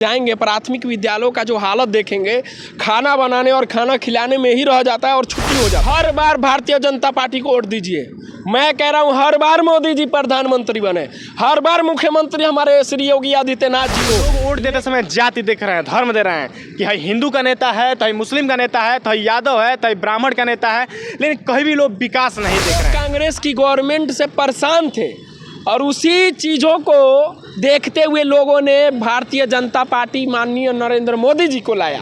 जाएंगे प्राथमिक विद्यालयों का जो हालत देखेंगे, खाना बनाने और खाना खिलाने में ही रह जाता है और छुट्टी हो जाती है। हर बार भारतीय जनता पार्टी को वोट दीजिए। मैं कह रहा हूं हर बार मोदी जी प्रधानमंत्री बने, हर बार मुख्यमंत्री हमारे श्री योगी आदित्यनाथ जी हो। लोग वोट देते समय जाति देख रहे हैं, धर्म दे रहे हैं कि भाई हिंदू का नेता है तो मुस्लिम का नेता है तो यादव है तो ब्राह्मण का नेता है, लेकिन कहीं भी लोग विकास नहीं देख रहे हैं। कांग्रेस की गवर्नमेंट से परेशान थे और उसी चीज़ों को देखते हुए लोगों ने भारतीय जनता पार्टी माननीय नरेंद्र मोदी जी को लाया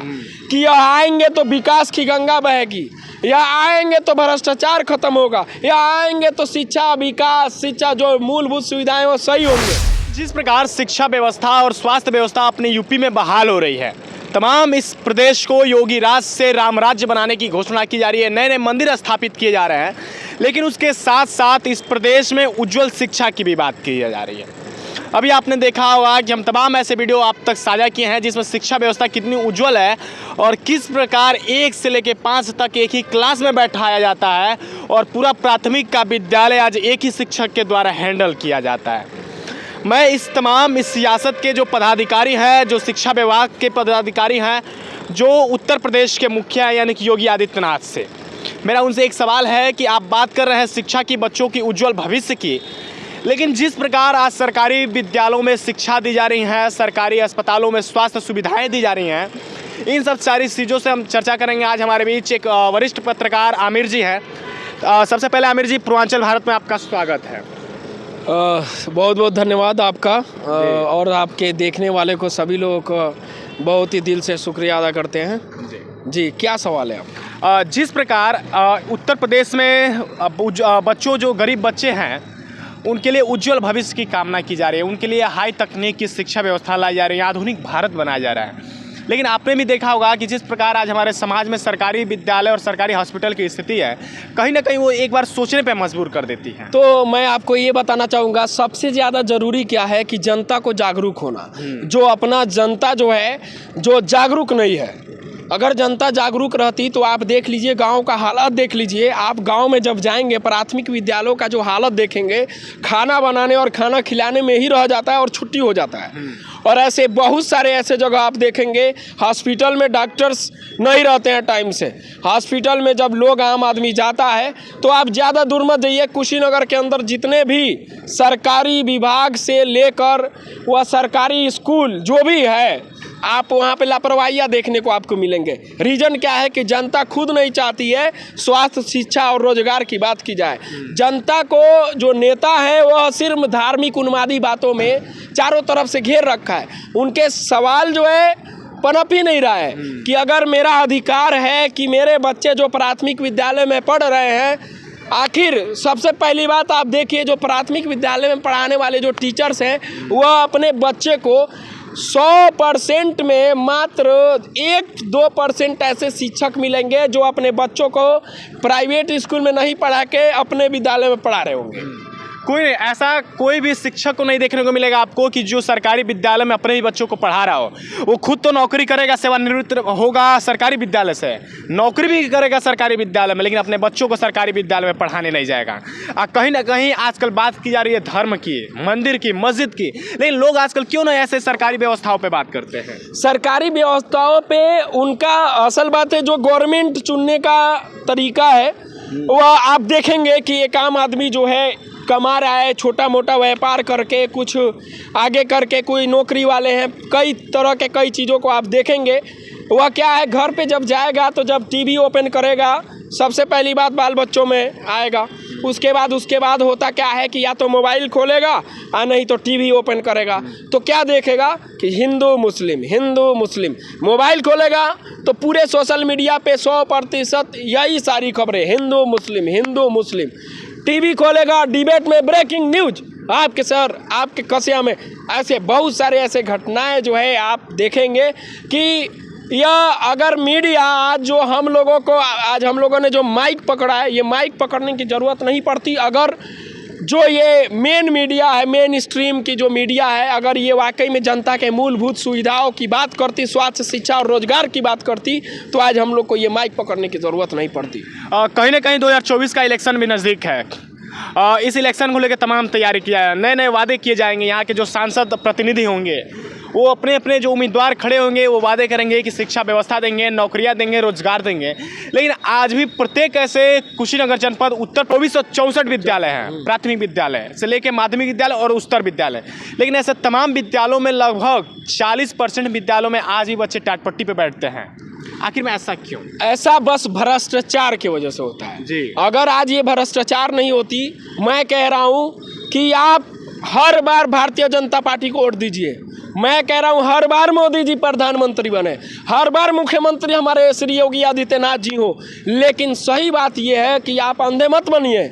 कि यह आएंगे तो विकास की गंगा बहेगी, या आएंगे तो भ्रष्टाचार खत्म होगा, या आएंगे तो शिक्षा विकास, शिक्षा जो मूलभूत सुविधाएं वो सही होंगे। जिस प्रकार शिक्षा व्यवस्था और स्वास्थ्य व्यवस्था अपने यूपी में बहाल हो रही है, तमाम इस प्रदेश को योगी राज से राम राज्य बनाने की घोषणा की जा रही है, नए नए मंदिर स्थापित किए जा रहे हैं, लेकिन उसके साथ साथ इस प्रदेश में उज्जवल शिक्षा की भी बात की जा रही है। अभी आपने देखा होगा कि हम तमाम ऐसे वीडियो आप तक साझा किए हैं जिसमें शिक्षा व्यवस्था कितनी उज्जवल है और किस प्रकार 1 से लेकर 5 तक एक ही क्लास में बैठाया जाता है और पूरा प्राथमिक का विद्यालय आज एक ही शिक्षक के द्वारा हैंडल किया जाता है। मैं इस सियासत के जो पदाधिकारी हैं, जो शिक्षा विभाग के पदाधिकारी हैं, जो उत्तर प्रदेश के मुखिया यानी कि योगी आदित्यनाथ से मेरा उनसे एक सवाल है कि आप बात कर रहे हैं शिक्षा की, बच्चों की उज्जवल भविष्य की, लेकिन जिस प्रकार आज सरकारी विद्यालयों में शिक्षा दी जा रही है, सरकारी अस्पतालों में स्वास्थ्य सुविधाएं दी जा रही हैं, इन सब सारी चीज़ों से हम चर्चा करेंगे। आज हमारे बीच एक वरिष्ठ पत्रकार आमिर जी हैं। सबसे पहले आमिर जी, पूर्वांचल भारत में आपका स्वागत है। बहुत बहुत धन्यवाद आपका और आपके देखने वाले को, सभी लोगों को बहुत ही दिल से शुक्रिया अदा करते हैं। जी, क्या सवाल है आपका? जिस प्रकार उत्तर प्रदेश में बच्चों, जो गरीब बच्चे हैं, उनके लिए उज्जवल भविष्य की कामना की जा रही है, उनके लिए हाई तकनीक की शिक्षा व्यवस्था लाई जा रही है, आधुनिक भारत बनाया जा रहा है, लेकिन आपने भी देखा होगा कि जिस प्रकार आज हमारे समाज में सरकारी विद्यालय और सरकारी हॉस्पिटल की स्थिति है, कहीं ना कहीं वो एक बार सोचने पे मजबूर कर देती है। तो मैं आपको ये बताना चाहूँगा, सबसे ज़्यादा ज़रूरी क्या है कि जनता को जागरूक होना। जो अपना जनता जो है, जो जागरूक नहीं है, अगर जनता जागरूक रहती तो आप देख लीजिए, गांव का हालत देख लीजिए। आप गांव में जब जाएंगे, प्राथमिक विद्यालयों का जो हालत देखेंगे, खाना बनाने और खाना खिलाने में ही रह जाता है और छुट्टी हो जाता है। और ऐसे बहुत सारे ऐसे जगह आप देखेंगे, हॉस्पिटल में डॉक्टर्स नहीं रहते हैं टाइम से। हॉस्पिटल में जब लोग, आम आदमी जाता है तो आप ज़्यादा दूर मत जाइए, कुशीनगर के अंदर जितने भी सरकारी विभाग से लेकर वह सरकारी स्कूल जो भी है, आप वहाँ पे लापरवाहियाँ देखने को आपको मिलेंगे। रीज़न क्या है कि जनता खुद नहीं चाहती है स्वास्थ्य, शिक्षा और रोजगार की बात की जाए। जनता को जो नेता है वह सिर्फ धार्मिक उन्मादी बातों में चारों तरफ से घेर रखा है। उनके सवाल जो है पनप ही नहीं रहा है कि अगर मेरा अधिकार है कि मेरे बच्चे जो प्राथमिक विद्यालय में पढ़ रहे हैं, आखिर सबसे पहली बात आप देखिए, जो प्राथमिक विद्यालय में पढ़ाने वाले जो टीचर्स हैं, वह अपने बच्चे को 100% में मात्र 1-2% ऐसे शिक्षक मिलेंगे जो अपने बच्चों को प्राइवेट स्कूल में नहीं पढ़ा के अपने विद्यालय में पढ़ा रहे होंगे। कोई ऐसा कोई भी शिक्षक को नहीं देखने को मिलेगा आपको कि जो सरकारी विद्यालय में अपने ही बच्चों को पढ़ा रहा हो। वो खुद तो नौकरी करेगा, सेवानिवृत्त होगा सरकारी विद्यालय से, नौकरी भी करेगा सरकारी विद्यालय में, लेकिन अपने बच्चों को सरकारी विद्यालय में पढ़ाने नहीं जाएगा। कहीं ना कहीं आजकल बात की जा रही है धर्म की, मंदिर की, मस्जिद की, लेकिन लोग आजकल क्यों ना ऐसे सरकारी व्यवस्थाओं पर बात करते हैं? सरकारी व्यवस्थाओं पर उनका असल बात है, जो गवर्नमेंट चुनने का तरीका है, वह आप देखेंगे कि एक आम आदमी जो है कमा रहा है, छोटा मोटा व्यापार करके, कुछ आगे करके, कोई नौकरी वाले हैं, कई तरह के कई चीज़ों को आप देखेंगे। वह क्या है, घर पे जब जाएगा तो जब टीवी ओपन करेगा, सबसे पहली बात बाल बच्चों में आएगा। उसके बाद होता क्या है कि या तो मोबाइल खोलेगा और नहीं तो टीवी ओपन करेगा। तो क्या देखेगा कि हिंदू मुस्लिम। मोबाइल खोलेगा तो पूरे सोशल मीडिया पे 100% यही सारी खबरें, हिंदू मुस्लिम। टीवी खोलेगा, डिबेट में ब्रेकिंग न्यूज, आपके कसिया में ऐसे बहुत सारे ऐसे घटनाएं जो है आप देखेंगे कि यह अगर मीडिया आज हम लोगों ने जो माइक पकड़ा है, ये माइक पकड़ने की ज़रूरत नहीं पड़ती अगर जो ये मेन मीडिया है, मेन स्ट्रीम की जो मीडिया है, अगर ये वाकई में जनता के मूलभूत सुविधाओं की बात करती, स्वास्थ्य, शिक्षा और रोजगार की बात करती, तो आज हम लोग को ये माइक पकड़ने की ज़रूरत नहीं पड़ती। कहीं ना कहीं 2024 का इलेक्शन भी नज़दीक है। इस इलेक्शन को लेकर तमाम तैयारी किया है, नए नए वादे किए जाएंगे। यहाँ के जो सांसद प्रतिनिधि होंगे वो अपने अपने जो उम्मीदवार खड़े होंगे वो वादे करेंगे कि शिक्षा व्यवस्था देंगे, नौकरियां देंगे, रोजगार देंगे। लेकिन आज भी प्रत्येक ऐसे कुशीनगर जनपद उत्तर 2464 विद्यालय हैं, प्राथमिक विद्यालय से लेकर माध्यमिक विद्यालय और उच्चतर विद्यालय। लेकिन ऐसे तमाम विद्यालयों में लगभग 40% विद्यालयों में आज भी बच्चे टाटपट्टी पे बैठते हैं। आखिर में ऐसा क्यों? ऐसा बस भ्रष्टाचार की वजह से होता है जी। अगर आज ये भ्रष्टाचार नहीं होती, मैं कह रहा हूँ कि आप हर बार भारतीय जनता पार्टी को वोट दीजिए। मैं कह रहा हूँ हर बार मोदी जी प्रधानमंत्री बने, हर बार मुख्यमंत्री हमारे श्री योगी आदित्यनाथ जी हो। लेकिन सही बात यह है कि आप अंधे मत बनिए।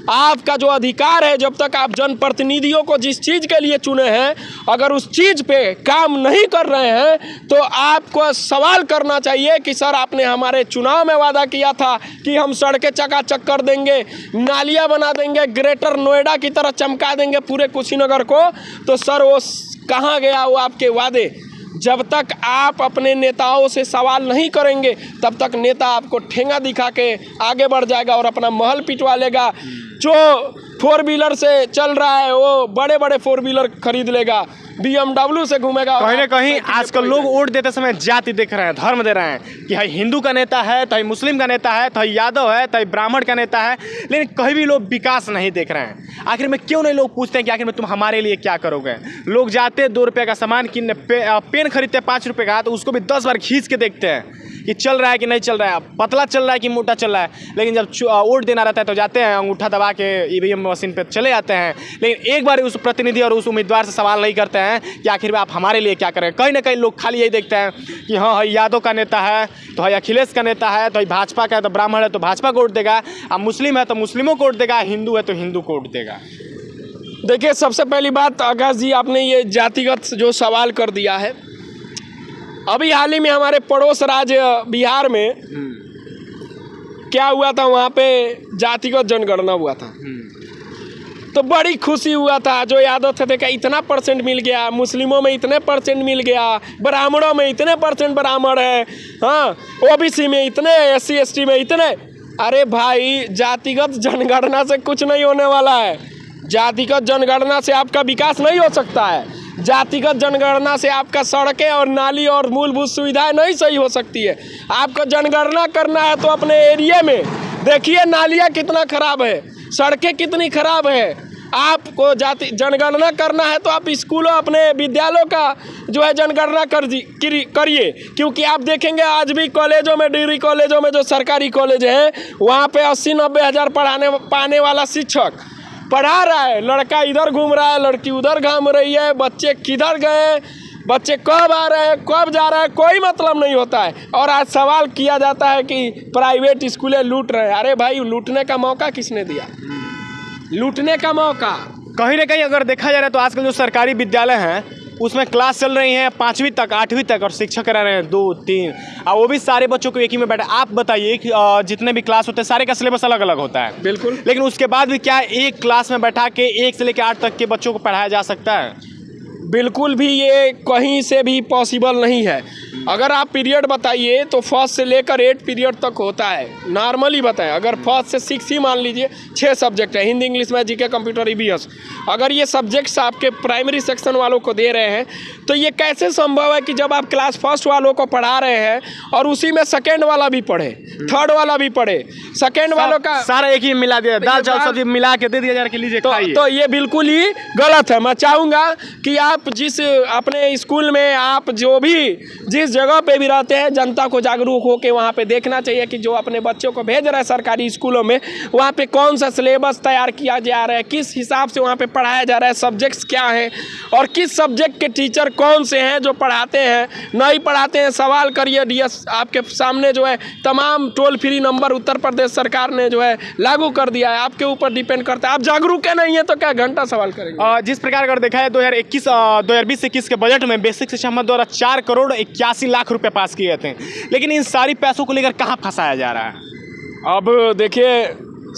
आपका जो अधिकार है, जब तक आप जनप्रतिनिधियों को जिस चीज़ के लिए चुने हैं, अगर उस चीज़ पे काम नहीं कर रहे हैं तो आपको सवाल करना चाहिए कि सर आपने हमारे चुनाव में वादा किया था कि हम सड़कें चकाचक कर देंगे, नालियाँ बना देंगे, ग्रेटर नोएडा की तरह चमका देंगे पूरे कुशीनगर को, तो सर वो कहाँ गया वो आपके वादे? जब तक आप अपने नेताओं से सवाल नहीं करेंगे तब तक नेता आपको ठेंगा दिखा के आगे बढ़ जाएगा और अपना महल पिटवा लेगा। जो 4 व्हीलर से चल रहा है वो बड़े बड़े 4 व्हीलर खरीद लेगा, BMW से घूमेगा। कहीं ना कहीं आजकल लोग वोट देते समय जाति देख रहे हैं, धर्म दे रहे हैं कि है हिंदू का नेता है, तो मुस्लिम का नेता है, तो यादव है, तो ब्राह्मण का नेता है, लेकिन कहीं भी लोग विकास नहीं देख रहे हैं। आखिर में क्यों नहीं लोग पूछते हैं कि आखिर में तुम हमारे लिए क्या करोगे? लोग जाते 2 रुपये का सामान किनने, पेन खरीदते 5 रुपये का, तो उसको भी 10 बार खींच के देखते हैं कि चल रहा है कि नहीं चल रहा है, पतला चल रहा है कि मोटा चल रहा है। लेकिन जब वोट देना रहता है तो जाते हैं, अंगूठा दबा के EVM मशीन पे चले जाते हैं, लेकिन एक बार उस प्रतिनिधि और उस उम्मीदवार से सवाल नहीं करते हैं कि आखिर में आप हमारे लिए क्या करें। कहीं ना कहीं लोग खाली यही देखते हैं कि हाँ यादव का नेता है तो है, अखिलेश का नेता है तो भाजपा का है, तो ब्राह्मण है तो भाजपा को वोट देगा, अब मुस्लिम है तो मुस्लिमों को वोट देगा, हिंदू है तो हिंदू को वोट देगा। देखिए, सबसे पहली बात आकाश जी, आपने ये जातिगत जो सवाल कर दिया है, अभी हाल ही में हमारे पड़ोस राज्य बिहार में क्या हुआ था, वहाँ पे जातिगत जनगणना हुआ था, तो बड़ी खुशी हुआ था। जो यादव थे देखा इतना % मिल गया, मुस्लिमों में इतने % मिल गया, ब्राह्मणों में इतने % ब्राह्मण है, हाँ OBC में इतने, SC ST में इतने। अरे भाई, जातिगत जनगणना से कुछ नहीं होने वाला है। जातिगत जनगणना से आपका विकास नहीं हो सकता है। जातिगत जनगणना से आपका सड़कें और नाली और मूलभूत सुविधाएं नहीं सही हो सकती है। आपको जनगणना करना है तो अपने एरिया में देखिए नालियाँ कितना खराब है, सड़कें कितनी खराब है। आपको जनगणना करना है तो आप स्कूलों, अपने विद्यालयों का जो है जनगणना करिए, क्योंकि आप देखेंगे आज भी कॉलेजों में, डिग्री कॉलेजों में, जो सरकारी कॉलेज हैं, वहाँ पे 80-90 हज़ार पाने वाला शिक्षक पढ़ा रहा है। लड़का इधर घूम रहा है, लड़की उधर घूम रही है, बच्चे किधर गए, बच्चे कब आ रहे हैं, कब जा रहे हैं, कोई मतलब नहीं होता है। और आज सवाल किया जाता है कि प्राइवेट स्कूलें लूट रहे हैं। अरे भाई, लूटने का मौका किसने दिया? लूटने का मौका कहीं ना कहीं अगर देखा जा रहा है तो आजकल जो सरकारी विद्यालय हैं उसमें क्लास चल रही हैं 5वीं तक, 8वीं तक, और शिक्षक करा रहे हैं 2-3, और वो भी सारे बच्चों को एक ही में बैठा। आप बताइए कि जितने भी क्लास होते हैं सारे का सिलेबस अलग अलग होता है, बिल्कुल, लेकिन उसके बाद भी क्या एक क्लास में बैठा के 1 से लेकर 8 तक के बच्चों को पढ़ाया जा सकता है? बिल्कुल भी ये कहीं से भी पॉसिबल नहीं है। अगर आप पीरियड बताइए तो 1 से लेकर 8 पीरियड तक होता है, नॉर्मली बताएं। अगर 1 से 6 ही मान लीजिए, 6 सब्जेक्ट है, Hindi, English, math, GK, computer, EVS। अगर ये सब्जेक्ट्स आपके प्राइमरी सेक्शन वालों को दे रहे हैं तो ये कैसे संभव है कि जब आप क्लास 1 वालों को पढ़ा रहे हैं और उसी में 2nd वाला भी पढ़े, 3rd वाला भी पढ़े, 2nd वालों का सारा एक ही मिला दिया, दाल चावल सब्जी मिला के दे दिया जा के लीजिए खाइए। तो ये बिल्कुल ही गलत है। मैं चाहूँगा कि आप जिस अपने स्कूल में, आप जो भी जिस जगह पे भी रहते हैं, जनता को जागरूक होकर वहाँ पे देखना चाहिए कि जो अपने बच्चों को भेज रहे हैं सरकारी स्कूलों में, वहाँ पे कौन सा सिलेबस तैयार किया जा रहा है, किस हिसाब से वहाँ पे पढ़ाया जा रहा है, सब्जेक्ट्स क्या हैं और किस सब्जेक्ट के टीचर कौन से हैं जो पढ़ाते हैं, नहीं पढ़ाते हैं। सवाल करिए, DS आपके सामने जो है तमाम toll free number Uttar Pradesh सरकार ने जो है लागू कर दिया है, आपके ऊपर डिपेंड करता है। आप जागरूक है नहीं है तो क्या घंटा सवाल करेंगे। जिस प्रकार अगर देखा है 2020-21 के बजट में बेसिक शिक्षा मद द्वारा 4 करोड़ 81 लाख रुपए पास किए थे, लेकिन इन सारी पैसों को लेकर कहाँ फंसाया जा रहा है? अब देखिए,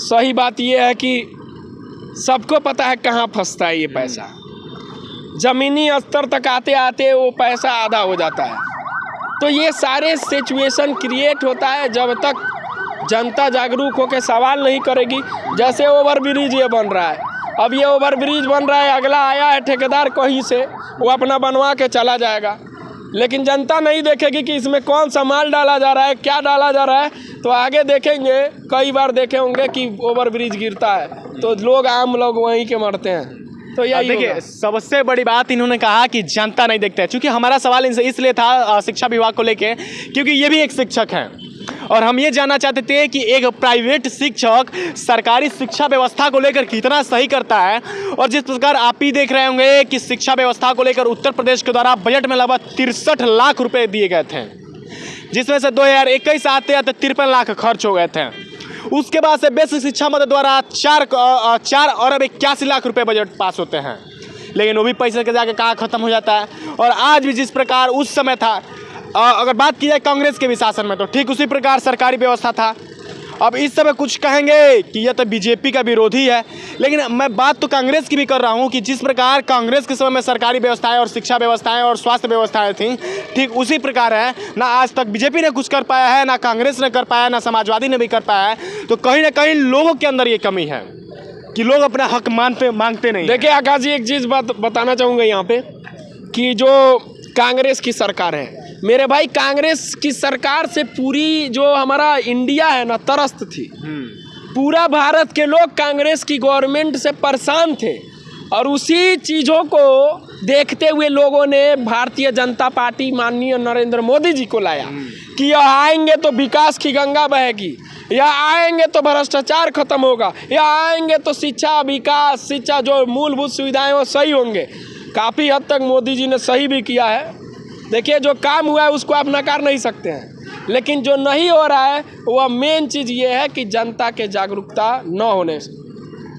सही बात यह है कि सबको पता है कहाँ फंसता है ये पैसा। ज़मीनी स्तर तक आते आते वो पैसा आधा हो जाता है। तो ये सारे सिचुएशन क्रिएट होता है जब तक जनता जागरूक होकर सवाल नहीं करेगी। जैसे ओवरब्रिज ये बन रहा है, अब ये ओवरब्रिज बन रहा है, अगला आया है ठेकेदार कहीं से, वो अपना बनवा के चला जाएगा, लेकिन जनता नहीं देखेगी कि इसमें कौन सा माल डाला जा रहा है, क्या डाला जा रहा है। तो आगे देखेंगे, कई बार देखे होंगे कि ओवरब्रिज गिरता है तो लोग, आम लोग वहीं के मरते हैं। तो यही देखिए, सबसे बड़ी बात इन्होंने कहा कि जनता नहीं देखता है। चूंकि हमारा सवाल इनसे इसलिए था शिक्षा विभाग को लेके, क्योंकि ये भी एक शिक्षक हैं और हम ये जानना चाहते थे कि एक प्राइवेट शिक्षक सरकारी शिक्षा व्यवस्था को लेकर कितना सही करता है। और जिस प्रकार आप ही देख रहे होंगे कि शिक्षा व्यवस्था को लेकर उत्तर प्रदेश के द्वारा बजट में लगभग 63 लाख रुपए दिए गए थे, जिसमें से 2021 आते आते 53 लाख खर्च हो गए थे। उसके बाद से बेसिक शिक्षा मदद द्वारा 4 अरब 81 लाख रुपए बजट पास होते हैं, लेकिन वो भी पैसे के जाके कहाँ ख़त्म हो जाता है। और आज भी जिस प्रकार उस समय था, अगर बात की जाए कांग्रेस के भी शासन में, तो ठीक उसी प्रकार सरकारी व्यवस्था था। अब इस समय कुछ कहेंगे कि यह तो बीजेपी का विरोधी है, लेकिन मैं बात तो कांग्रेस की भी कर रहा हूं कि जिस प्रकार कांग्रेस के समय में सरकारी व्यवस्थाएं और शिक्षा व्यवस्थाएं और स्वास्थ्य व्यवस्थाएं थी, ठीक उसी प्रकार है। ना आज तक बीजेपी ने कुछ कर पाया है, ना कांग्रेस ने कर पाया है, ना समाजवादी ने भी कर पाया है। तो कहीं ना कहीं लोगों के अंदर ये कमी है कि लोग अपना हक मांगते नहीं। देखिए आकाश जी, एक चीज़ बताना चाहूँगा यहाँ पे कि जो कांग्रेस की सरकार है, मेरे भाई, कांग्रेस की सरकार से पूरी जो हमारा इंडिया है ना, त्रस्त थी। पूरा भारत के लोग कांग्रेस की गवर्नमेंट से परेशान थे और उसी चीज़ों को देखते हुए लोगों ने भारतीय जनता पार्टी माननीय नरेंद्र मोदी जी को लाया कि यह आएंगे तो विकास की गंगा बहेगी, या आएंगे तो भ्रष्टाचार खत्म होगा, या आएंगे तो शिक्षा विकास, शिक्षा जो मूलभूत सुविधाएं वो सही होंगे। काफ़ी हद तक मोदी जी ने सही भी किया है। देखिए, जो काम हुआ है उसको आप नकार नहीं सकते हैं, लेकिन जो नहीं हो रहा है वह मेन चीज़ ये है कि जनता के जागरूकता न होने से।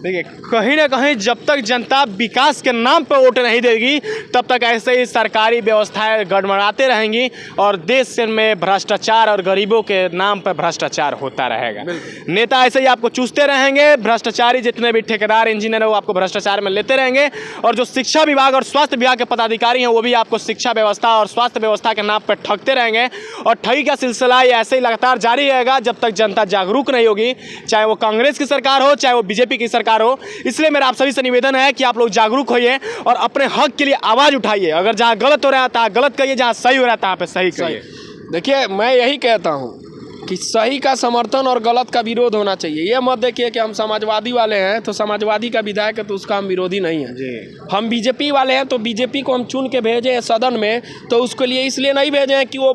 देखिए, कहीं ना कहीं जब तक जनता विकास के नाम पर वोट नहीं देगी, तब तक ऐसे ही सरकारी व्यवस्थाएं गड़बड़ाते रहेंगी और देश में भ्रष्टाचार और गरीबों के नाम पर भ्रष्टाचार होता रहेगा। नेता ऐसे ही आपको चूसते रहेंगे, भ्रष्टाचारी जितने भी ठेकेदार इंजीनियर है वो आपको भ्रष्टाचार में लेते रहेंगे, और जो शिक्षा विभाग और स्वास्थ्य विभाग के पदाधिकारी हैं वो भी आपको शिक्षा व्यवस्था और स्वास्थ्य व्यवस्था के नाम पर ठगते रहेंगे। और ठगी का सिलसिला ये ऐसे ही लगातार जारी रहेगा जब तक जनता जागरूक नहीं होगी, चाहे वो कांग्रेस की सरकार हो, चाहे वो बीजेपी की सरकार हो। इसलिए मेरा आप सभी से निवेदन है कि आप लोग जागरूक होइए और अपने हक के लिए आवाज उठाइए। अगर जहां गलत हो रहा है तहां गलत कहिए, जहां सही हो रहा है तहां पे सही कहिए। देखिए, मैं यही कहता हूं कि सही का समर्थन और गलत का विरोध होना चाहिए। ये मत देखिए कि हम समाजवादी वाले हैं तो समाजवादी का विधायक है तो उसका हम विरोधी नहीं है जी। हम बीजेपी वाले हैं तो बीजेपी को हम चुन के भेजे हैं सदन में, तो उसके लिए इसलिए नहीं भेजे हैं कि वो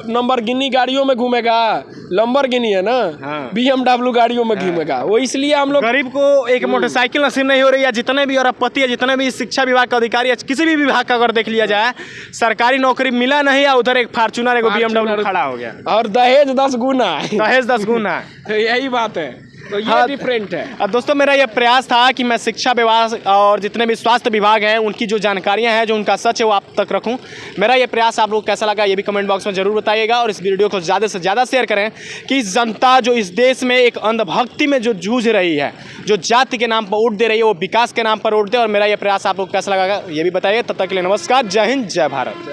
नंबरगिनी गाड़ियों में घूमेगा, लंबरगिनी है ना, BMW गाड़ियों में घूमेगा, वो इसलिए हम लोग। गरीब को एक मोटरसाइकिल नसीब नहीं हो रही है। जितने भी अरबपति है, जितने भी शिक्षा विभाग के अधिकारी है, किसी भी विभाग का अगर देख लिया जाए, सरकारी नौकरी मिला नहीं है, उधर एक फॉर्च्यूनर एक BMW खड़ा हो गया, और दहेज 10 गुना है। दहेज 10 गुना है। तो यही बात है, तो ये डिफरेंट है। अब दोस्तों, मेरा ये प्रयास था कि मैं शिक्षा विभाग और जितने भी स्वास्थ्य विभाग हैं उनकी जो जानकारियां हैं, जो उनका सच है, वो आप तक रखूं। मेरा ये प्रयास आप लोग कैसा लगा ये भी कमेंट बॉक्स में जरूर बताइएगा, और इस वीडियो को ज़्यादा से ज़्यादा शेयर करें कि जनता जो इस देश में एक अंधभक्ति में जो जूझ रही है, जो जाति के नाम पर वोट दे रही है, वो विकास के नाम पर वोट दे। और मेरा ये प्रयास आप लोग कैसा लगा ये भी बताइए। तब तक के लिए नमस्कार, जय हिंद, जय भारत।